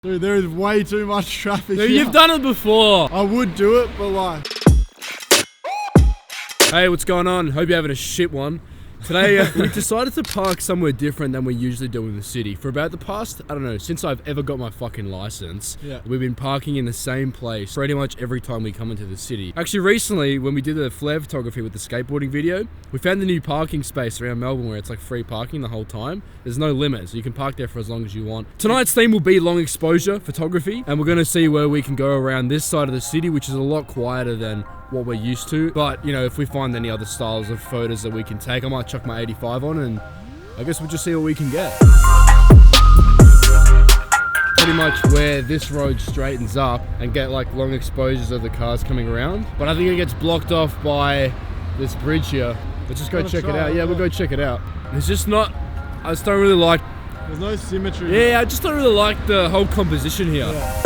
Dude, there is way too much traffic Dude, here. you've done it before. I would do it, but like... Hey, what's going on? Hope you're having a shit one. Today, we decided to park somewhere different than we usually do in the city. For about the past, I don't know, since I've ever got my fucking license, we've been parking in the same place pretty much every time we come into the city. Actually, recently, when we did the flare photography with the skateboarding video, we found a new parking space around Melbourne where it's like free parking the whole time. There's no limit, so you can park there for as long as you want. Tonight's theme will be long exposure photography, and we're going to see where we can go around this side of the city, which is a lot quieter than what we're used to. But, you know, if we find any other styles of photos that we can take, I might chuck my 85 on and I guess we'll just see what we can get. Pretty much where this road straightens up and get like long exposures of the cars coming around. But I think it gets blocked off by this bridge here. Let's just go check it out. Yeah, we'll go check it out. It's just not, I just don't really like... There's no symmetry. Yeah, I just don't really like the whole composition here. Yeah.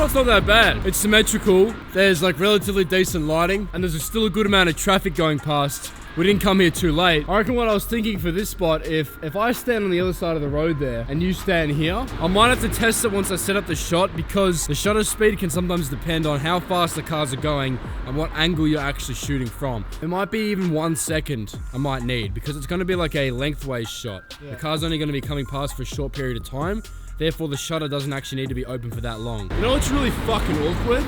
It's not that bad. It's symmetrical. There's like relatively decent lighting and there's still a good amount of traffic going past. We didn't come here too late. I reckon what I was thinking for this spot, if I stand on the other side of the road there and you stand here, I might have to test it once I set up the shot because the shutter speed can sometimes depend on how fast the cars are going and what angle you're actually shooting from. It might be even 1 second I might need because it's going to be like a lengthways shot. The car's only going to be coming past for a short period of time. Therefore, the shutter doesn't actually need to be open for that long. You know what's really fucking awkward?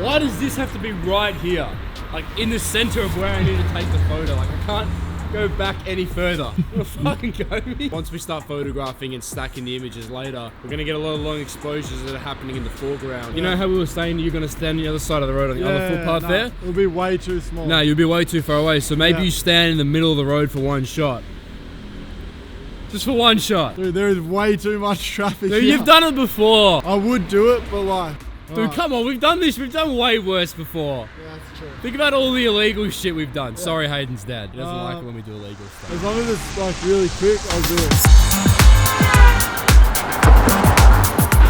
Why does this have to be right here? Like, in the center of where I need to take the photo. Like, I can't go back any further. It'll fucking go me. Once we start photographing and stacking the images later, we're gonna get a lot of long exposures that are happening in the foreground. You know how we were saying you're gonna stand on the other side of the road on the other footpath there? It'll be way too small. No, you'll be way too far away. So maybe you stand in the middle of the road for one shot. Just for one shot. Dude, there is way too much traffic Dude, here. you've done it before. I would do it, but like... Dude, come on, we've done this. We've done way worse before. Yeah, that's true. Think about all the illegal shit we've done. Sorry, Hayden's dad. He doesn't like it when we do illegal stuff. As long as it's like really quick, I'll do it.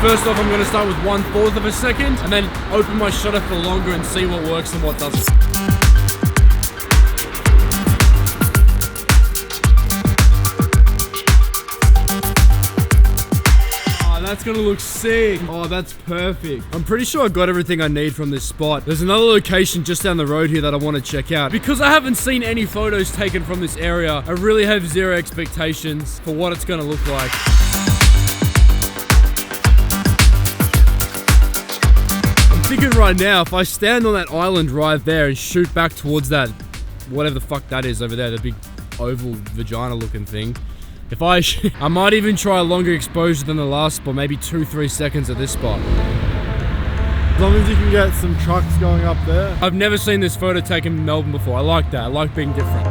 First off, I'm going to start with 1/4 of a second and then open my shutter for longer and see what works and what doesn't. That's gonna look sick. Oh, that's perfect. I'm pretty sure I got everything I need from this spot. There's another location just down the road here that I want to check out. Because I haven't seen any photos taken from this area, I really have zero expectations for what it's gonna look like. I'm thinking right now, if I stand on that island right there and shoot back towards that, whatever the fuck that is over there, the big oval vagina looking thing. If I might even try a longer exposure than the last spot, maybe 2-3 seconds at this spot. As long as you can get some trucks going up there. I've never seen this photo taken in Melbourne before. I like that. I like being different.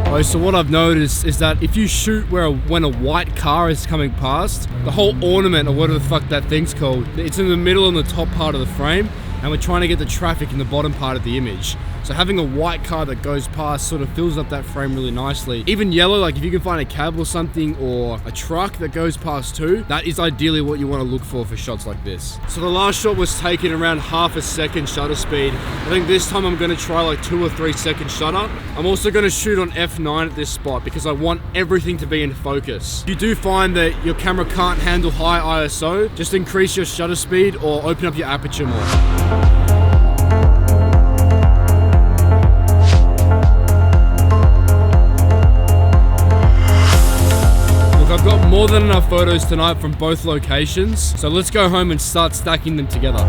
Oh, so what I've noticed is that if you shoot when a white car is coming past, the whole ornament or whatever the fuck that thing's called, it's in the middle and the top part of the frame, and we're trying to get the traffic in the bottom part of the image. So having a white car that goes past sort of fills up that frame really nicely. Even yellow, like if you can find a cab or something or a truck that goes past too, that is ideally what you want to look for shots like this. So the last shot was taken around 1/2 second shutter speed. I think this time I'm going to try like 2 or 3 second shutter. I'm also going to shoot on f9 at this spot because I want everything to be in focus. If you do find that your camera can't handle high ISO, just increase your shutter speed or open up your aperture more. I've got more than enough photos tonight from both locations, so let's go home and start stacking them together.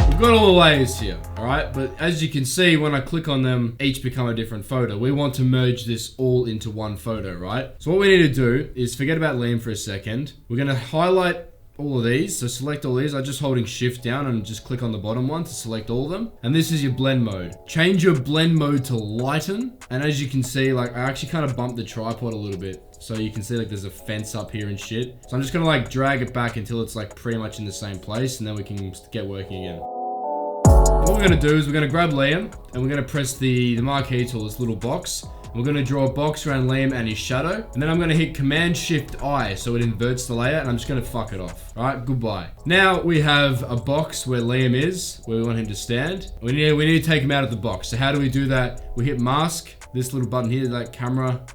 We've got all the layers here, alright? But as you can see, when I click on them, each become a different photo. We want to merge this all into one photo, right? So what we need to do is forget about Liam for a second. We're going to highlight all of these, so select all these. I'm just holding shift down and just click on the bottom one to select all of them. And this is your blend mode. Change your blend mode to lighten. And as you can see, like I actually kind of bumped the tripod a little bit. So you can see like there's a fence up here and shit. So I'm just gonna like drag it back until it's like pretty much in the same place and then we can get working again. What we're gonna do is we're gonna grab Liam and we're gonna press the marquee tool, this little box. We're gonna draw a box around Liam and his shadow. And then I'm gonna hit Command-Shift-I so it inverts the layer, and I'm just gonna fuck it off. All right, goodbye. Now we have a box where Liam is, where we want him to stand. We need to take him out of the box. So how do we do that? We hit Mask, this little button here, that camera,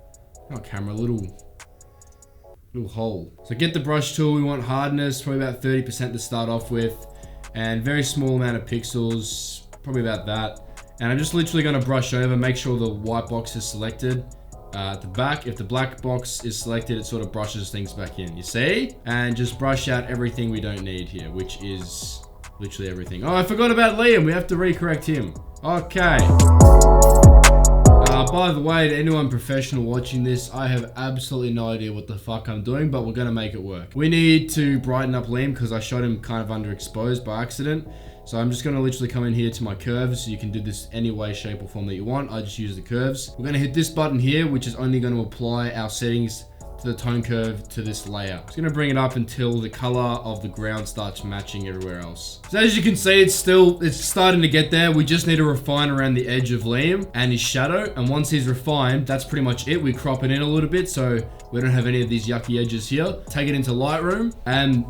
not camera, little hole. So get the brush tool. We want hardness, probably about 30% to start off with, and very small amount of pixels, probably about that. And I'm just literally going to brush over, make sure the white box is selected at the back. If the black box is selected, it sort of brushes things back in, you see? And just brush out everything we don't need here, which is literally everything. Oh, I forgot about Liam. We have to recorrect him. Okay. By the way, to anyone professional watching this, I have absolutely no idea what the fuck I'm doing, but we're gonna make it work. We need to brighten up Liam because I shot him kind of underexposed by accident. So I'm just gonna literally come in here to my curves. So you can do this any way, shape, or form that you want. I just use the curves. We're gonna hit this button here, which is only gonna apply our settings to the tone curve to this layer. It's gonna bring it up until the color of the ground starts matching everywhere else. So as you can see, it's starting to get there. We just need to refine around the edge of Liam and his shadow. And once he's refined, that's pretty much it. We crop it in a little bit so we don't have any of these yucky edges here. Take it into Lightroom and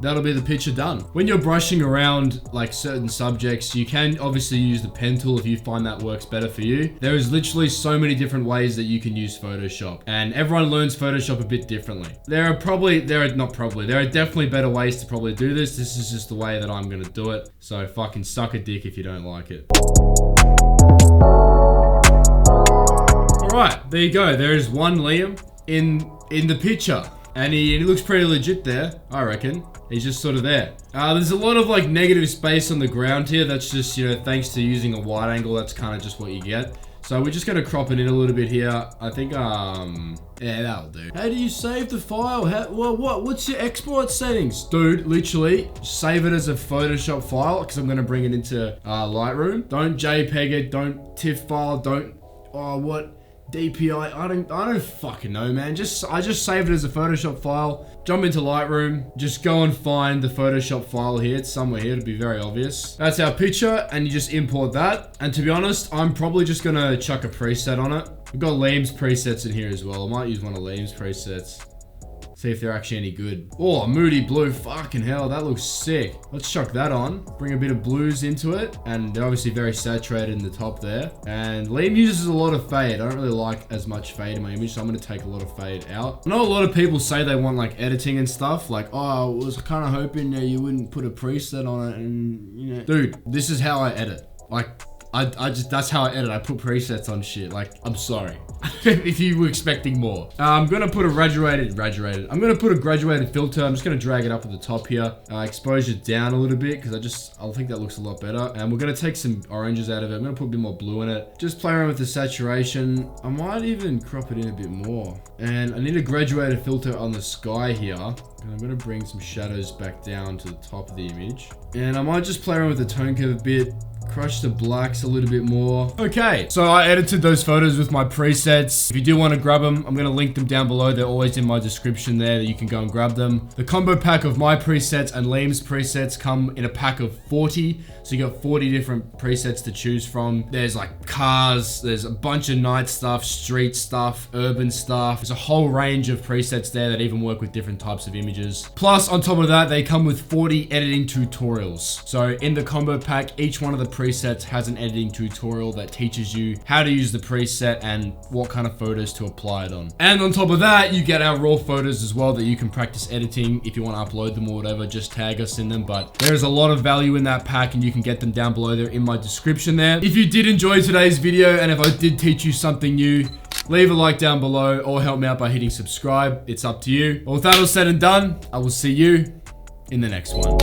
that'll be the picture done. When you're brushing around like certain subjects, you can obviously use the pen tool if you find that works better for you. There is literally so many different ways that you can use Photoshop, and everyone learns Photoshop a bit differently. There are definitely better ways to probably do this. This is just the way that I'm gonna do it. So fucking suck a dick if you don't like it. All right, there you go. There is one Liam in the picture. And he looks pretty legit there, I reckon. He's just sort of there. There's a lot of like negative space on the ground here. That's just, you know, thanks to using a wide angle, that's kind of just what you get. So we're just gonna crop it in a little bit here. I think, yeah, that'll do. How do you save the file? What's your export settings? Dude, literally, save it as a Photoshop file, because I'm gonna bring it into Lightroom. Don't JPEG it, don't TIFF file, DPI, I don't fucking know, man. I just saved it as a Photoshop file. Jump into Lightroom, just go and find the Photoshop file here. It's somewhere here to be very obvious. That's our picture, and you just import that. And to be honest, I'm probably just gonna chuck a preset on it. We've got Liam's presets in here as well. I might use one of Liam's presets. See if they're actually any good. Oh, moody blue, fucking hell, that looks sick. Let's chuck that on. Bring a bit of blues into it. And they're obviously very saturated in the top there. And Liam uses a lot of fade. I don't really like as much fade in my image, so I'm gonna take a lot of fade out. I know a lot of people say they want like editing and stuff. Like, oh, I was kind of hoping you wouldn't put a preset on it and, you know. Dude, this is how I edit. Like, that's how I edit. I put presets on shit. Like, I'm sorry. If you were expecting more. I'm gonna put a graduated filter. I'm just gonna drag it up at the top here. Exposure down a little bit, because I think that looks a lot better. And we're gonna take some oranges out of it. I'm gonna put a bit more blue in it. Just play around with the saturation. I might even crop it in a bit more. And I need a graduated filter on the sky here. And I'm gonna bring some shadows back down to the top of the image. And I might just play around with the tone curve a bit. Crush the blacks a little bit more. Okay, so I edited those photos with my presets. If you do want to grab them, I'm going to link them down below. They're always in my description there that you can go and grab them. The combo pack of my presets and Liam's presets come in a pack of 40. So you got 40 different presets to choose from. There's like cars, there's a bunch of night stuff, street stuff, urban stuff. There's a whole range of presets there that even work with different types of images. Plus, on top of that, they come with 40 editing tutorials. So in the combo pack, each one of the presets has an editing tutorial that teaches you how to use the preset and what kind of photos to apply it on. And on top of that, you get our raw photos as well that you can practice editing. If you want to upload them or whatever, just tag us in them. But there's a lot of value in that pack, and you can get them down below there in my description there. If you did enjoy today's video, and if I did teach you something new, leave a like down below or help me out by hitting subscribe. It's up to you. Well, with that all said and done, I will see you in the next one.